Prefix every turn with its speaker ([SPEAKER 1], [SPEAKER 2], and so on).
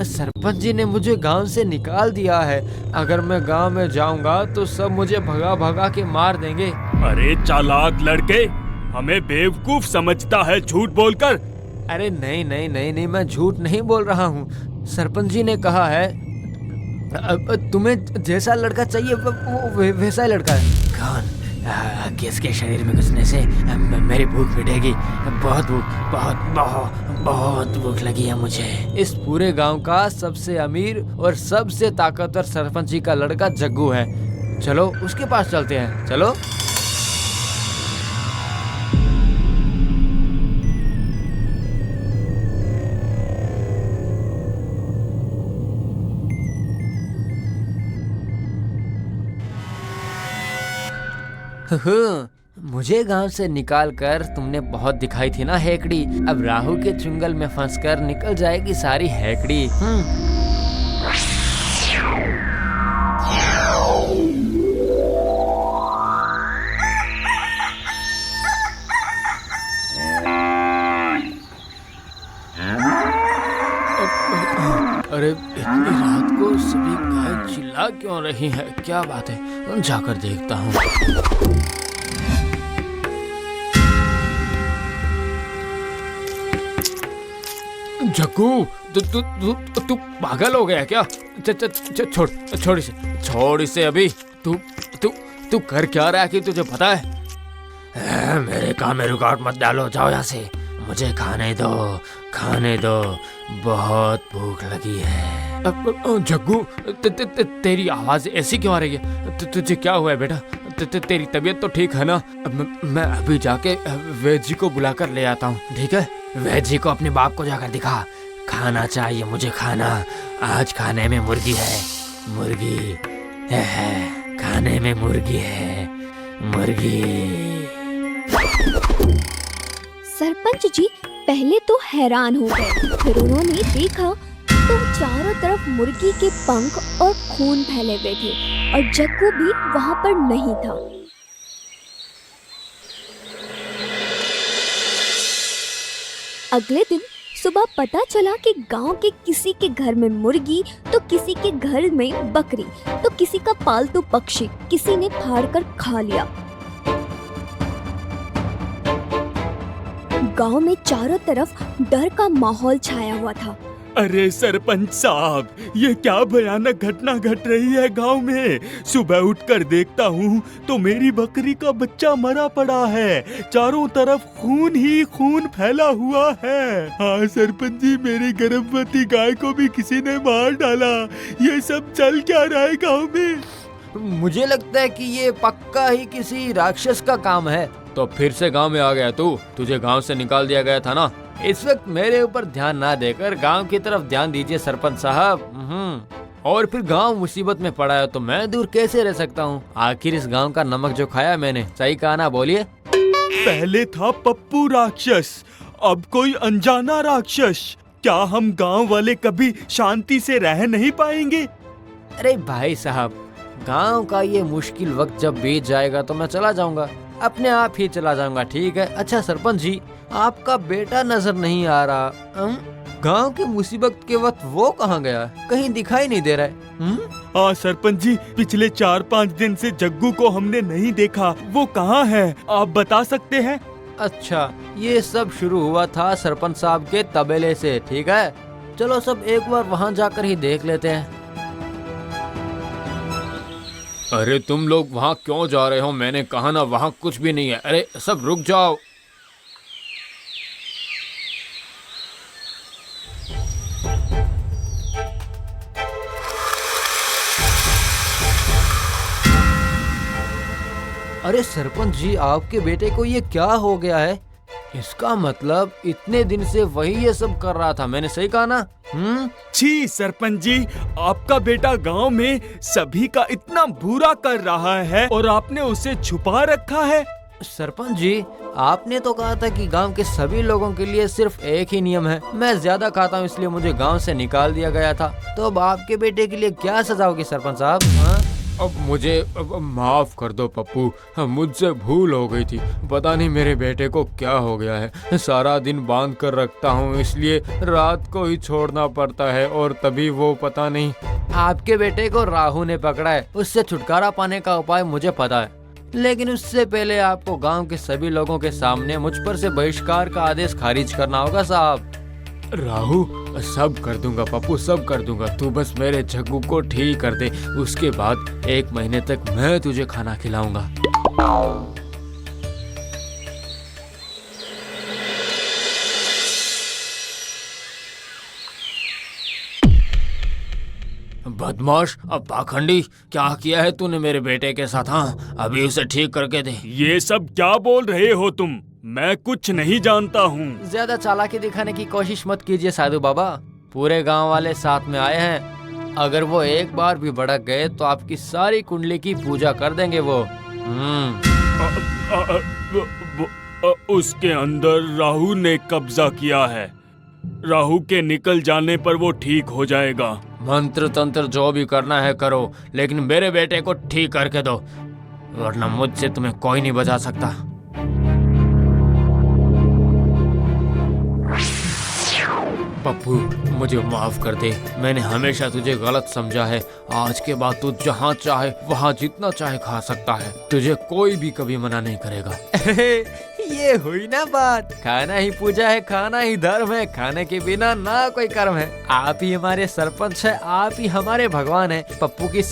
[SPEAKER 1] सरपंच जी ने मुझे गांव से निकाल दिया है। अगर मैं गांव में जाऊंगा तो सब मुझे भगा भगा के मार देंगे।
[SPEAKER 2] अरे चालाक लड़के, हमें बेवकूफ समझता है झूठ बोलकर।
[SPEAKER 1] अरे नहीं नहीं नहीं नहीं, मैं झूठ नहीं बोल रहा हूँ। सरपंच जी ने कहा है तुम्हें जैसा लड़का चाहिए वैसा ही लड़का है। कौन? किसके शरीर में घुसने से मेरी भूख मिटेगी? बहुत भूख, बहुत बहुत बहुत भूख लगी है मुझे। इस पूरे गांव का सबसे अमीर और सबसे ताकतवर सरपंच जी का लड़का जग्गू है। चलो उसके पास चलते हैं, चलो। मुझे गांव से निकाल कर तुमने बहुत दिखाई थी ना हेकड़ी। अब राहु के चुंगल में फंसकर निकल जाएगी सारी हेकड़ी। अरे इतनी रात को सभी गाय चिल्ला क्यों रही है? क्या बात है? जाकर देखता हूँ। जग्गू, तू पागल हो गया क्या? छोड़ इसे अभी। तू कर क्या रहा है कि तुझे पता है? मेरे काम में रुकावट मत डालो, जाओ यहाँ से। मुझे खाने दो, बहुत भूख लगी है। जग्गू, तेरी आवाज ऐसी क्यों आ रही है? तुझे क्या हुआ है बेटा? तेरी तबीयत तो ठीक है ना? मैं अभी जाके वैद्य जी को बुला कर ले आता हूँ, ठीक है? वैद्य जी को अपने बाप को जाकर दिखा। खाना चाहिए मुझे, खाना। आज खाने में मुर्गी है, मुर्गी है, खाने में मुर्गी है, मुर्गी।
[SPEAKER 3] सरपंच जी पहले तो हैरान हो गए, फिर उन्होंने देखा तो चारों तरफ मुर्गी के पंख और खून फैले हुए थे और जग्गू भी वहाँ पर नहीं था। अगले दिन सुबह पता चला कि गांव के किसी के घर में मुर्गी तो किसी के घर में बकरी तो किसी का पालतू पक्षी किसी ने फाड़ कर खा लिया। गांव में चारों तरफ डर का माहौल छाया हुआ था।
[SPEAKER 2] अरे सरपंच साहब, ये क्या भयानक घटना घट रही है गांव में। सुबह उठकर देखता हूँ तो मेरी बकरी का बच्चा मरा पड़ा है। चारों तरफ खून ही खून फैला हुआ है। हाँ सरपंच जी, मेरी गर्भवती गाय को भी किसी ने मार डाला। ये सब चल क्या रहा है गांव में?
[SPEAKER 1] मुझे लगता है कि ये पक्का ही किसी राक्षस का काम है। तो फिर से गांव में आ गया तू? तुझे गांव से निकाल दिया गया था ना? इस वक्त मेरे ऊपर ध्यान ना देकर गांव की तरफ ध्यान दीजिए सरपंच साहब। और फिर गांव मुसीबत में पड़ा है तो मैं दूर कैसे रह सकता हूँ? आखिर इस गांव का नमक जो खाया मैंने, सही कहा ना? बोलिए।
[SPEAKER 2] पहले था पप्पू राक्षस, अब कोई अनजाना राक्षस। क्या हम गांव वाले कभी शांति से रह नहीं पाएंगे?
[SPEAKER 1] अरे भाई साहब, गांव का ये मुश्किल वक्त जब बीत जाएगा तो मैं चला जाऊंगा, अपने आप ही चला जाऊंगा, ठीक है? अच्छा सरपंच जी, आपका बेटा नजर नहीं आ रहा। गांव की मुसीबत के वक्त वो कहाँ गया? कहीं दिखाई नहीं दे रहा है।
[SPEAKER 2] हाँ सरपंच जी, पिछले 4-5 दिन से जग्गू को हमने नहीं देखा। वो कहाँ है, आप बता सकते हैं?
[SPEAKER 1] अच्छा, ये सब शुरू हुआ था सरपंच साहब के तबेले से, ठीक है? चलो सब एक बार वहाँ जाकर ही देख लेते हैं। अरे तुम लोग वहाँ क्यों जा रहे हो? मैंने कहा ना वहाँ कुछ भी नहीं है। अरे सब रुक जाओ। अरे सरपंच जी, आपके बेटे को ये क्या हो गया है? इसका मतलब इतने दिन से वही ये सब कर रहा था, मैंने सही कहा ना?
[SPEAKER 2] छी सरपंच जी, आपका बेटा गांव में सभी का इतना बुरा कर रहा है और आपने उसे छुपा रखा है।
[SPEAKER 1] सरपंच जी, आपने तो कहा था कि गांव के सभी लोगों के लिए सिर्फ एक ही नियम है। मैं ज्यादा खाता हूँ इसलिए मुझे गांव से निकाल दिया गया था। तो अब आपके बेटे के लिए क्या सजा होगी सरपंच साहब? अब मुझे माफ कर दो पप्पू, मुझसे भूल हो गई थी। पता नहीं मेरे बेटे को क्या हो गया है, सारा दिन बांध कर रखता हूँ, इसलिए रात को ही छोड़ना पड़ता है और तभी वो पता नहीं। आपके बेटे को राहु ने पकड़ा है, उससे छुटकारा पाने का उपाय मुझे पता है, लेकिन उससे पहले आपको गांव के सभी लोगों के सामने मुझ पर से बहिष्कार का आदेश खारिज करना होगा साहब। राहु, सब कर दूंगा पप्पू, सब कर दूंगा, तू बस मेरे जग्गू को ठीक कर दे, उसके बाद 1 महीने तक मैं तुझे खाना खिलाऊंगा। बदमाश, अब पाखंडी, क्या किया है तूने मेरे बेटे के साथ? हाँ, अभी उसे ठीक करके दे।
[SPEAKER 2] ये सब क्या बोल रहे हो तुम? मैं कुछ नहीं जानता हूँ।
[SPEAKER 1] ज्यादा चालाकी दिखाने की कोशिश मत कीजिए साधु बाबा, पूरे गांव वाले साथ में आए हैं, अगर वो एक बार भी भड़क गए तो आपकी सारी कुंडली की पूजा कर देंगे वो।
[SPEAKER 2] उसके अंदर राहु ने कब्जा किया है, राहु के निकल जाने पर वो ठीक हो जाएगा।
[SPEAKER 1] मंत्र तंत्र जो भी करना है करो, लेकिन मेरे बेटे को ठीक करके दो, वरना मुझसे तुम्हें कोई नहीं बचा सकता। पप्पू, मुझे माफ कर दे, मैंने हमेशा तुझे गलत समझा है। आज के बाद तू जहाँ चाहे वहाँ जितना चाहे खा सकता है, तुझे कोई भी कभी मना नहीं करेगा। ये हुई ना बात, खाना ही पूजा है, खाना ही धर्म है, खाने के बिना ना कोई कर्म है। आप ही हमारे सरपंच है, आप ही हमारे भगवान है। पप्पू की